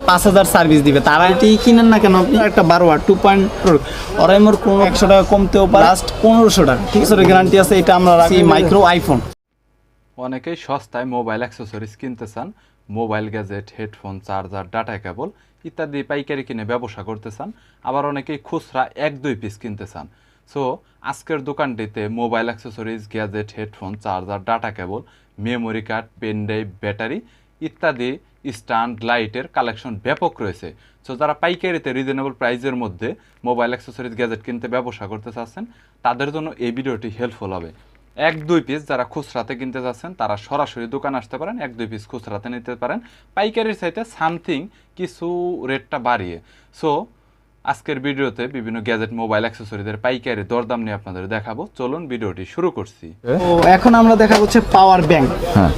5000 service দিবে। তারা এটি কিনেন না কেন আপনি, একটা 12 ওয়াট 2.4 অরাইমোর কোনো 100 টাকা কমতেও পারে, লাস্ট 1500 টাকা, ঠিক আছে, গ্যারান্টি আছে। এটা আমরা রাখি মাইক্রো আইফোন। অনেকেই সস্তায় মোবাইল অ্যাক্সেসরিজ কিনতে চান, mobile gadget, headphone, charger, data কেবল ইত্যাদি পাইকারি কিনে ব্যবসা করতে চান, আবার অনেকেই খুচরা 1-2 পিস কিনতে চান। সো আজকের দোকানটিতে mobile accessories, gadget, headphone, charger, data cable, memory card, pen drive, battery ইত্যাদি স্ট্যান্ড লাইটের কালেকশন ব্যাপক রয়েছে। সো যারা পাইকারিতে রিজনেবল প্রাইসের মধ্যে মোবাইল অ্যাক্সেসরিজ, গ্যাজেট কিনতে ব্যবসা করতে চাচ্ছেন, তাদের জন্য এই ভিডিওটি হেল্পফুল হবে। 1-2 পিস যারা খুচরাতে কিনতে যাচ্ছেন তারা সরাসরি দোকানে আসতে পারেন, 1-2 পিস খুচরাতে নিতে পারেন, পাইকারির চাইতে সামথিং কিছু রেটটা বাড়িয়ে। সো আজকের ভিডিওতে বিভিন্ন গ্যাজেট, মোবাইল অ্যাক্সেসরিজের পাইকারি দরদাম নিয়ে আপনাদের দেখাবো। চলুন ভিডিওটি শুরু করছি। তো এখন আমরা দেখাবো হচ্ছে পাওয়ার ব্যাংক। হ্যাঁ,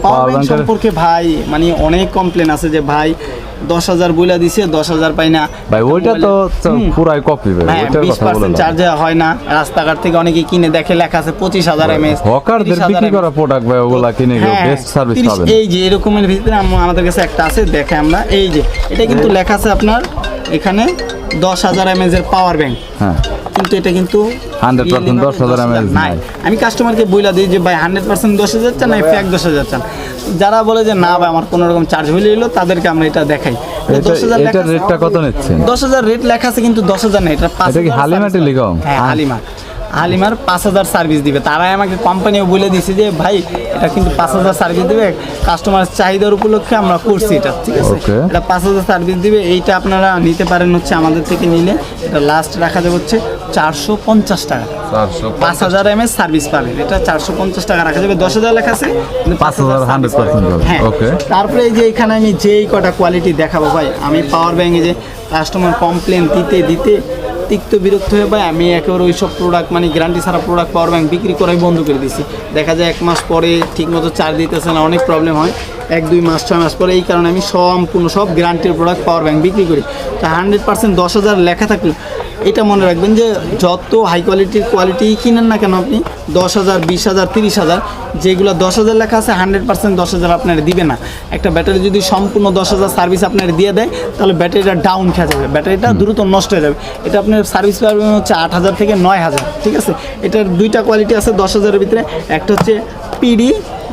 পাওয়ার ব্যাংক সম্পর্কে ভাই মানে অনেক কমপ্লেন আছে যে ভাই 10,000 বইলা দিছে, 10,000 পাই না ভাই। ওইটা তো পুরাই কপি ভাই, ওইটার কথা বললাম। 20% চার্জ হয় না। রাস্তাঘাট থেকে অনেকে কিনে দেখে লেখা আছে 25,000 mAh। হকারদের বিক্রি করা প্রোডাক্ট ভাই, ওগুলা কিনে বেস্ট সার্ভিস পাবেন। এই যে এরকমের ভিতরে আমাদের কাছে একটা আছে, দেখে আমরা এই যে এটা কিন্তু লেখা আছে আপনার এখানে 10,000 mAh এর পাওয়ার ব্যাংক। হ্যাঁ, কিন্তু এটা কিন্তু 100% 10,000 mAh নাই। আমি কাস্টমারকে বইলা দিই যে ভাই 100% 10,000 চান না ফেক 10,000 চান। যারা বলে যে না ভাই আমার কোনো রকম চার্জ হইলে এলো, তাদেরকে আমরা এটা দেখাই। 10,000 এটার রেটটা কত নিচ্ছেন? 10,000 রেট লেখা আছে কিন্তু 10,000 না, এটা 5,000। এটা কি হালিমা টেলিকম? হ্যাঁ, হালিমার 5,000 সার্ভিস দিবে। তারাই আমাকে কোম্পানিও বলে দিয়েছে যে ভাই এটা কিন্তু 5,000 সার্ভিস দিবে, কাস্টমারের চাহিদার উপলক্ষে আমরা করছি এটা, ঠিক আছে। এটা 5,000 সার্ভিস দিবে। এইটা আপনারা নিতে পারেন হচ্ছে আমাদের থেকে নিলে। এটা লাস্ট রাখা যাবে হচ্ছে 450 টাকা। 5,000 mAh সার্ভিস পাবেন, এটা 450 টাকা রাখা যাবে। 10,000 লেখা আছে, 5,000 100%। হ্যাঁ, ওকে। তারপরে এই যে এখানে আমি যেই কটা কোয়ালিটি দেখাবো ভাই, আমি পাওয়ার ব্যাংকে যে কাস্টমার কমপ্লেন দিতে তিক্ত বিরক্ত হয়ে ভাই আমি একেবারে ওই সব প্রোডাক্ট মানে গ্যারান্টি ছাড়া প্রোডাক্ট পাওয়ার ব্যাংক বিক্রি করাই বন্ধ করে দিয়েছি। দেখা যায় 1 মাস পরে ঠিকমতো চার্জ দিতেছে না, অনেক প্রবলেম হয়। 1-2 মাস 6 মাস পরে, এই কারণে আমি সম্পূর্ণ সব গ্যারান্টির প্রোডাক্ট পাওয়ার ব্যাংক বিক্রি করি। তো 100% 10,000 লেখা থাকলে এটা মনে রাখবেন যে যত হাই কোয়ালিটি কিনেন না কেন আপনি 10,000, 20,000, 30,000, যেগুলো 10,000 লেখা আছে 100% 10,000 আপনার দিবে না। একটা ব্যাটারি যদি সম্পূর্ণ 10,000 সার্ভিস আপনার দিয়ে দেয় তাহলে ব্যাটারিটা ডাউন খেয়ে যাবে, ব্যাটারিটা দ্রুত নষ্ট হয়ে যাবে। এটা আপনার সার্ভিস পাবেন হচ্ছে 8,000 থেকে 9,000, ঠিক আছে। এটার 2টা কোয়ালিটি আছে 10,000-এর ভিতরে। একটা হচ্ছে পিডি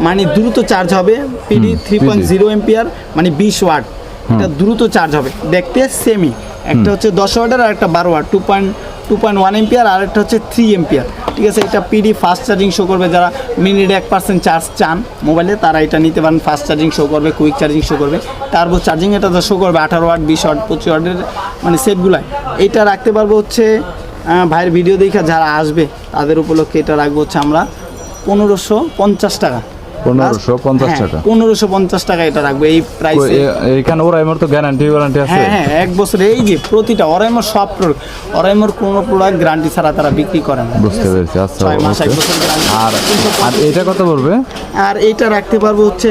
মানে দ্রুত চার্জ হবে, পিডি 3.0 এম্পিয়ার মানে 20 ওয়াট, এটা দ্রুত চার্জ হবে, দেখতে সেমি। একটা হচ্ছে 10 ওয়াটের আর একটা 12 ওয়াট 2.1 এম্পিয়ার, আর একটা হচ্ছে 3 এম্পিয়ার, ঠিক আছে। এটা পিডি ফাস্ট চার্জিং শো করবে, যারা মিনিটে 1% চার্জ চান মোবাইলে তারা এটা নিতে পারেন। ফাস্ট চার্জিং শো করবে, কুইক চার্জিং শো করবে, টার্বো চার্জিং এটা তো শো করবে 18 ওয়াট, 20 ওয়াট, 25 ওয়াটের মানে সেটগুলাই। এইটা রাখতে পারবো হচ্ছে ভাইয়ের ভিডিও দেখে যারা আসবে তাদের উপলক্ষে এটা রাখবো হচ্ছে আমরা 1,550 টাকা। 1,550 টাকা, 1,550 টাকা এটা রাখবো এই প্রাইসে। এখানে ওরাইমোর তো গ্যারান্টি আছে। হ্যাঁ, 1 বছর। এই যে প্রতিটা ওরাইমোর সব প্রোডাক্ট, ওরাইমোর কোনো প্রোডাক্ট গ্যারান্টি ছাড়া তারা বিক্রি করে না। বুঝতে পেরেছি। আচ্ছা, 6 মাস 1 বছর গ্যারান্টি। আর এটা কত পড়বে? আর এইটা রাখতে পারবো হচ্ছে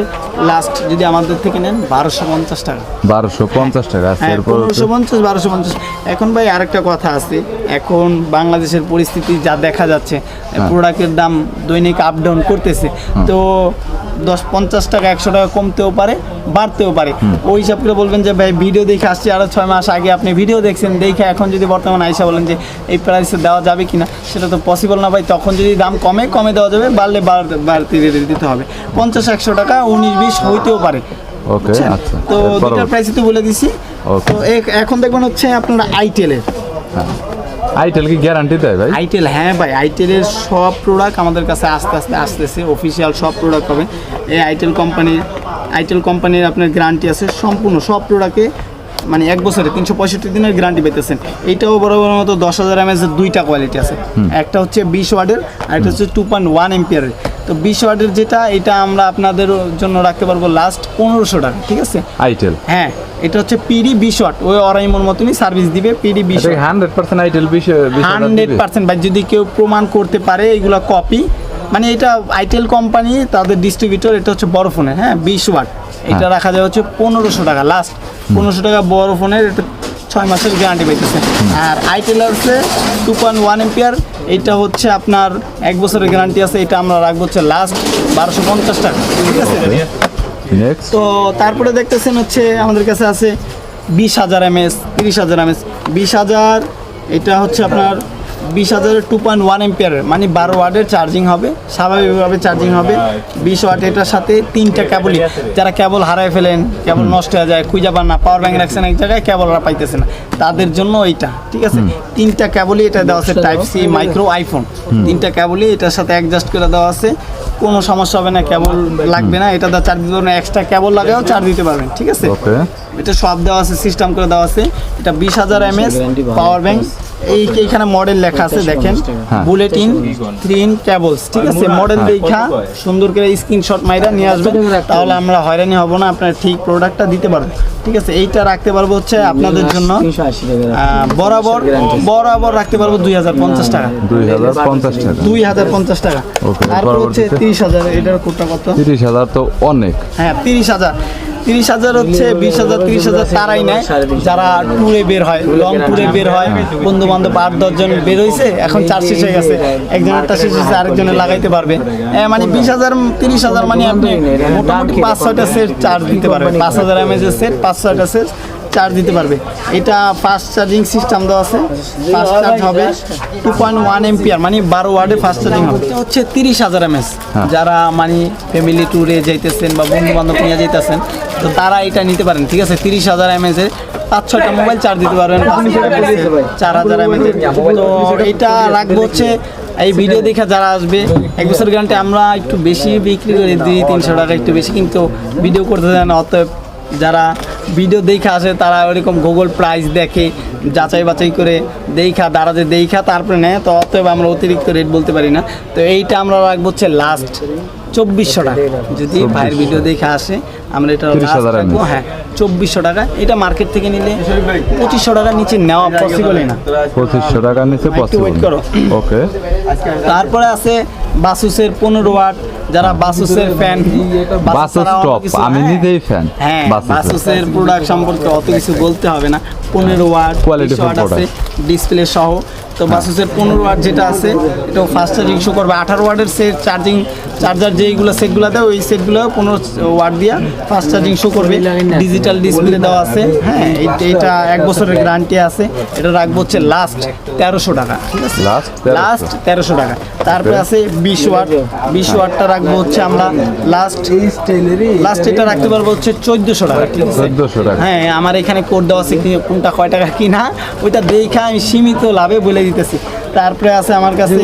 লাস্ট যদি আমাদের থেকে নেন 1,250 টাকা। 1,250 টাকা। আচ্ছা, এরপর 1,550, 1,250। এখন ভাই আরেকটা কথা আছে, এখন বাংলাদেশের পরিস্থিতি যা দেখা যাচ্ছে, প্রোডাক্টের দাম দৈনিক আপ ডাউন করতেছে। তো 50 টাকা 100 টাকা কমতেও পারে, বাড়তেও পারে। ওই হিসাব করে বলবেন যে ভাই ভিডিও দেখে আসছি আরও 6 মাস আগে আপনি ভিডিও দেখছেন, দেখে এখন যদি বর্তমানে আইসা বলেন যে এই প্রাইসে দেওয়া যাবে কিনা, সেটা তো পসিবল না ভাই। তখন যদি দাম কমে দেওয়া যাবে, বাড়লে বাড়তি দিতে হবে। 50-100 টাকা 19-20 হইতেও পারে। ওকে, আচ্ছা। তো দুটার প্রাইসই তো বলে দিছি। তো এখন দেখবেন হচ্ছে আপনারা আইটেলের। আইটেল কি গ্যারান্টি দেয় ভাই? আইটেল, হ্যাঁ ভাই, আইটেলের সব প্রোডাক্ট আমাদের কাছে আস্তে আস্তে আসতেছে, অফিসিয়াল সব প্রোডাক্ট হবে। এই আইটেল কোম্পানির আপনার গ্যারান্টি আছে সম্পূর্ণ সব প্রোডাক্টে, মানে 1 বছরে 365 দিনের গ্যারান্টি পেতেছেন। এইটাও বড় মতো 10,000 mAh এর 2টা কোয়ালিটি আছে, একটা হচ্ছে 20 ওয়াটের আর একটা হচ্ছে 2.1 এম্পিয়ারের। তো 20 ওয়াটের যেটা, এটা আমরা আপনাদের জন্য রাখতে পারবো লাস্ট 1,500 টাকা, ঠিক আছে। আইটেল, হ্যাঁ, এটা হচ্ছে পিডি 20 ওয়াট, ওই অরাইমোর মতনই সার্ভিস দিবে। PD 20 watt 100% itel 100%। ভাই যদি কেউ প্রমাণ করতে পারে এগুলো কপি, মানে এটা আইটেল কোম্পানি তাদের ডিস্ট্রিবিউটর, এটা হচ্ছে বড় ফোনের, হ্যাঁ 20 ওয়াট, এটা রাখা যায় হচ্ছে 1,500 টাকা লাস্ট। 1,500 টাকা বড় ফোনের, এটা 6 মাসের গ্যারান্টি পেতেছে। আর আইটেল আছে 2.1 এম্পিয়ার, এটা হচ্ছে আপনার 1 বছরের গ্যারান্টি আছে, এটা আমরা রাখবো হচ্ছে লাস্ট 1,250 টাকা, ঠিক আছে। তো তারপরে দেখতেছেন হচ্ছে আমাদের কাছে আছে 20,000 mAh, 30,000 mAh, 20,000 এটা হচ্ছে আপনার 20,000 2.1 এম্পিয়ারের মানে 12 ওয়াটের চার্জিং হবে, স্বাভাবিকভাবে চার্জিং হবে। 20 ওয়াট এটার সাথে 3টা কেবলই, যারা কেবল হারায় ফেলেন, কেবল নষ্ট হয়ে যায়, খুঁজে পান না, পাওয়ার ব্যাংক রাখছেন এক জায়গায়, কেবলরা পাইতেছে না, তাদের জন্য এইটা ঠিক আছে। 3টা কেবলই এটা দেওয়া আছে, টাইপ সি মাইক্রো আইফোন, 3টা কেবলই এটার সাথে অ্যাডজাস্ট করে দেওয়া আছে, কোনো সমস্যা হবে না, কেবল লাগবে না, এটা চার্জ দিতে পারবেন, এক্সট্রা কেবল লাগাও চার্জ দিতে পারবেন ঠিক আছে। ওকে, এটা সব দেওয়া আছে, সিস্টেম করে দেওয়া আছে। এটা 20,000 mAh পাওয়ার ব্যাংক, এইখানে মডেল লেখা আছে দেখেন, বুলেটিন 3 কেবলস ঠিক আছে। মডেল দেখা সুন্দর করে স্ক্রিনশট মাইরা নিয়ে আসবেন, তাহলে আমরা হয়রানি হব না, আপনার ঠিক প্রোডাক্টটা দিতে পারবেন ঠিক আছে। এইটা রাখতে পারবো হচ্ছে আপনাদের জন্য বরাবর রাখতে পারবো 2,050 টাকা, 2,050 টাকা, 2,050 টাকা। ওকে, তারপর হচ্ছে 30,000, এটার কোডটা কত? 30,000 তো অনেক। হ্যাঁ 30,000 হচ্ছে 20,000 30,000 তারাই নেয় যারা ট্যুরে বের হয়, লং ট্যুরে বের হয়, বন্ধু বান্ধব 8-10 জন বের হয়েছে, এখন চার্জ শেষ হয়ে গেছে, একজনেরটা শেষ হয়েছে আরেকজনের লাগাইতে পারবে। মানে 20,000 30,000 মানে আপনি মোটামুটি 5-6টা সেট চার্জ দিতে পারবেন, 5,000 mAh সেট 5-6টা সেট চার্জ দিতে পারবে। এটা ফাস্ট চার্জিং সিস্টেম দেওয়া আছে, ফাস্ট চার্জ হবে 2.1 এম্পিয়ার মানে 12 ওয়াটে ফাস্ট চার্জিং হবে। এটা হচ্ছে 30,000 mAh, যারা মানে ফ্যামিলি ট্যুরে যাইতেছেন বা বন্ধু বান্ধব নিয়ে যাইতেছেন, তো তারা এটা নিতে পারেন ঠিক আছে। 30,000 mAh এর 5-6টা মোবাইল চার্জ দিতে পারবেন, 4,000 mAh। তো এটা রাখবো হচ্ছে এই ভিডিও দেখে যারা আসবে 1 বছর গ্যারান্টি, আমরা একটু বেশি বিক্রি করি 200-300 টাকা একটু বেশি, কিন্তু ভিডিও করতে দেন না, অতএব যারা ভিডিও দেখে আসে তারা ওরকম গুগল প্রাইস দেখে যাচাই বাছাই করে দারাজে দেখা তারপরে নেয়, তো অতএব আমরা অতিরিক্ত রেট বলতে পারি না। তো এইটা আমরা রাখবো হচ্ছে লাস্ট 2,400 টাকা, যদি ভাইয়ের ভিডিও দেখে আসে আমরা এটা লাস্ট রাখবো, হ্যাঁ 2,400 টাকা। এটা মার্কেট থেকে নিলে 2,500 টাকার নিচে নেওয়া পসিবলই না, 2,500 টাকার নিচে পসিবল। ওকে, তারপরে আছে বাসুসের 15 ওয়াট, যারা বাসুসের ফ্যান, বাসুস টপ, আমি নিজেই ফ্যান। হ্যাঁ বাসুসের প্রোডাক্ট সম্পর্কে অত কিছু বলতে হবে না, 15 ওয়াট কোয়ালিটি ফুল আছে ডিসপ্লে সহ। তো বাসুসের 15 ওয়াট যেটা আছে এটাও ফাস্ট চার্জিং শো করবে, 18 ওয়াটের সেট চার্জার যেইগুলো সেটগুলো দেয় ওই সেটগুলো 15 ওয়াট দিয়ে ফাস্ট চার্জিং শো করবে, ডিজিটাল ডিসপ্লে দেওয়া আছে। হ্যাঁ এটা 1 বছরের গ্যারান্টি আছে। এটা রাখবো হচ্ছে লাস্ট 1,300 টাকা ঠিক আছে, লাস্ট 1,300 টাকা। তারপরে আছে 20 ওয়াটটা রাখবো হচ্ছে আমরা লাস্ট এটা রাখতে পারবো হচ্ছে 1,400 টাকা ঠিক আছে। 1,400 টাকা, হ্যাঁ আমার এখানে কোড দেওয়া আছে, কোনটা কয় টাকা কিনা ওইটা দেখে আমি সীমিত লাভে বলে দিতেছি। তারপরে আছে আমার কাছে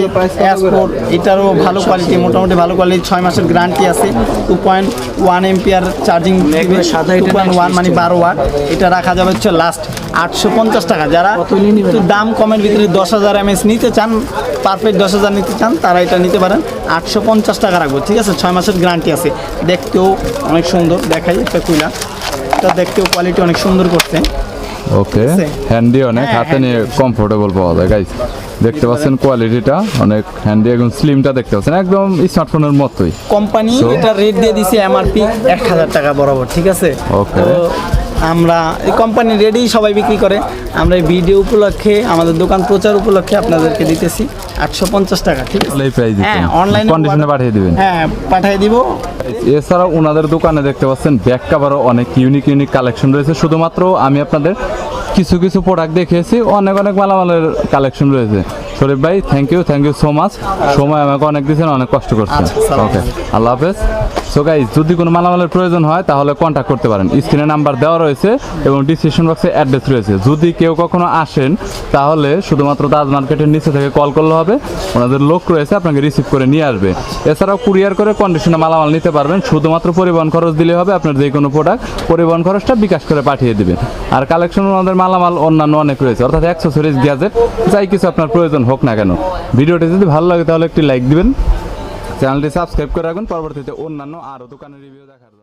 এসপোর্ট, এটারও ভালো কোয়ালিটি, মোটামুটি ভালো কোয়ালিটি, 6 মাসের গ্যারান্টি আছে, 2.1 এম্পিয়ার চার্জিং, 2.1 মানে 12 ওয়াট। এটা রাখা যাবে হচ্ছে লাস্ট 850 টাকা। যারা একটু দাম কমের ভিতরে 10,000 mAh নিতে চান, পারফেক্ট 10,000 নিতে চান, তারা এটা নিতে পারেন, 850 টাকা রাখবো ঠিক আছে। 6 মাসের গ্যারান্টি আছে, দেখতেও অনেক সুন্দর, দেখাই একটা কুইলা, এটা দেখতেও কোয়ালিটি অনেক সুন্দর করছে। ওকে, হ্যান্ডি অনেক, হাতে নিয়ে কমফোর্টেবল পাওয়া যায় গাইস। দেখতে পাচ্ছেন কোয়ালিটিটা অনেক হ্যান্ডি, একদম স্লিমটা দেখতে পাচ্ছেন, একদম স্মার্টফোনের মতোই। কোম্পানি এটা রেট দিয়ে দিছে এমআরপি 1,000 টাকা বরাবর ঠিক আছে। ওকে, তো আমরা এই কোম্পানি রেটেই সবাই বিক্রি করে, আমরা এই ভিডিও উপলক্ষে আমাদের দোকান প্রচার উপলক্ষে আপনাদেরকে দিতেছি 850 টাকা ঠিক আছে। এই প্রাইস হ্যাঁ অনলাইনে কন্ডিশনে পাঠিয়ে দিবেন, হ্যাঁ পাঠিয়ে দিব। এছাড়াও ওনাদের দোকানে দেখতে পাচ্ছেন ব্যাক কাভারও অনেক ইউনিক কালেকশন রয়েছে। শুধুমাত্র আমি আপনাদের কিছু প্রোডাক্ট দেখিয়েছি, অনেক মালামালের কালেকশন রয়েছে। শরীফ ভাই থ্যাংক ইউ সো মাচ, সময় আমাকে অনেক দিয়েছেন, অনেক কষ্ট করছেন। ওকে, আল্লাহ হাফেজ। সো গাইজ, যদি কোনো মালামালের প্রয়োজন হয় তাহলে কন্ট্যাক্ট করতে পারেন, স্ক্রিনে নাম্বার দেওয়া রয়েছে এবং ডিসক্রিপশন বক্সে অ্যাড্রেস রয়েছে। যদি কেউ কখনো আসেন তাহলে শুধুমাত্র তাজ মার্কেটের নিচে থেকে কল করলে হবে, ওনাদের লোক রয়েছে আপনাকে রিসিভ করে নিয়ে আসবে। এছাড়াও কুরিয়ার করে কন্ডিশনে মালামাল নিতে পারবেন, শুধুমাত্র পরিবহন খরচ দিলে হবে। আপনার যে কোনো প্রোডাক্ট পরিবহন খরচটা বিকাশ করে পাঠিয়ে দিবেন। আর কালেকশন ওনাদের মালামাল অন্যান্য অনেক রয়েছে, অর্থাৎ অ্যাক্সেসরিজ, গ্যাজেট, যাই কিছু আপনার প্রয়োজন হোক না কেন। ভিডিওটি যদি ভালো লাগে তাহলে একটি লাইক দিবেন, চ্যানেলটি সাবস্ক্রাইব করে রাখবেন পরবর্তীতে অন্যান্য আরও দোকানের রিভিউ দেখার জন্য।